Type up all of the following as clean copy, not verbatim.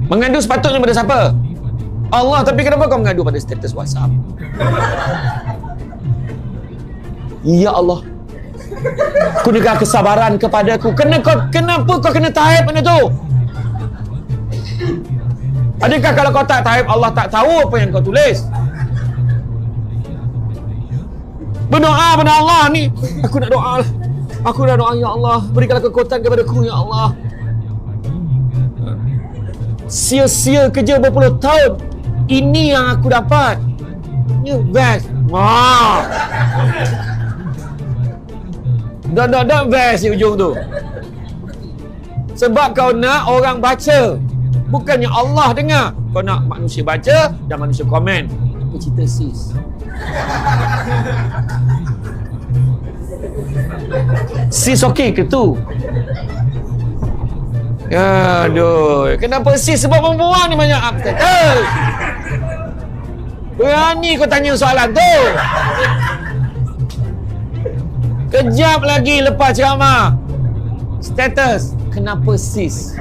Mengadu sepatutnya pada siapa? Allah. Tapi kenapa kau mengadu pada status WhatsApp? Ya Allah, kurniakan kesabaran kepadaku. Kenapa kau kena taib benda tu? Adakah kalau kau tak taib, Allah tak tahu apa yang kau tulis? Berdoa pada Allah ni. Aku nak doa lah. Aku dah doa, ya Allah, berikanlah kekuatan kepadaku, ya Allah. Sia-sia kerja berpuluh tahun. Ini yang aku dapat. Ini best. Wah. Dah best di ujung tu. Sebab kau nak orang baca, bukannya Allah dengar. Kau nak manusia baca dan manusia komen. Apa cerita sis? Sis okey ke tu? Aduh, kenapa sis? Sebab perempuan ni banyak upset. Berani kau tanya soalan tu. Kejap lagi lepas ceramah, status, kenapa sis?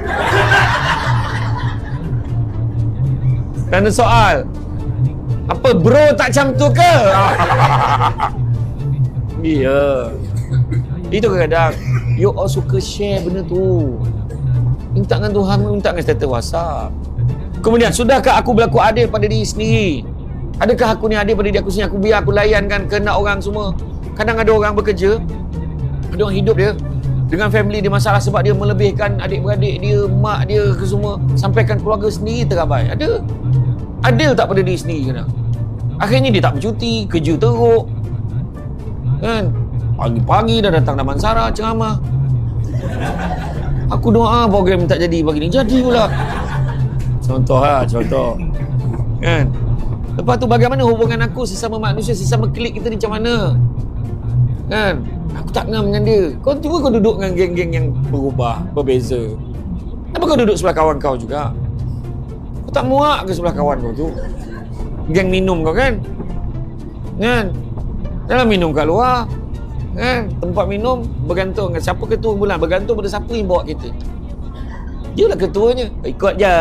Tanda soal, apa bro tak macam tu ke? Ya, itu kadang-kadang you all suka share benda tu. Minta dengan Tuhan, minta dengan status WhatsApp. Kemudian, sudahkah aku berlaku adil pada diri sendiri? Adakah aku ni adil pada diri aku sendiri? Aku biar aku layankan kehendak orang semua. Kadang ada orang bekerja, ada orang hidup dia dengan family dia masalah sebab dia melebihkan adik-beradik dia, mak dia ke semua, sampaikan keluarga sendiri terabai. Ada adil tak pada diri sendiri kadang? Akhirnya dia tak bercuti, kerja teruk kan, pagi-pagi dah datang Damansara ceramah. Aku doa program tak jadi pagi ni, jadi pula. Contoh kan. Lepas tu bagaimana hubungan aku sesama manusia, sesama klik kita ni macam mana kan? Aku tak ngam dengan dia. Kau cuba kau duduk dengan geng-geng yang berubah, berbeza. Kenapa kau duduk sebelah kawan kau juga? Kau tak muak ke sebelah kawan kau tu? Geng minum kau kan? Jangan minum kat luar kan? Tempat minum bergantung siapa ketua bulan, bergantung pada siapa yang bawa kita. Dia lah ketuanya. Ikut je.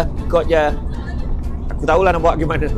Aku tahulah nak bawa gimana.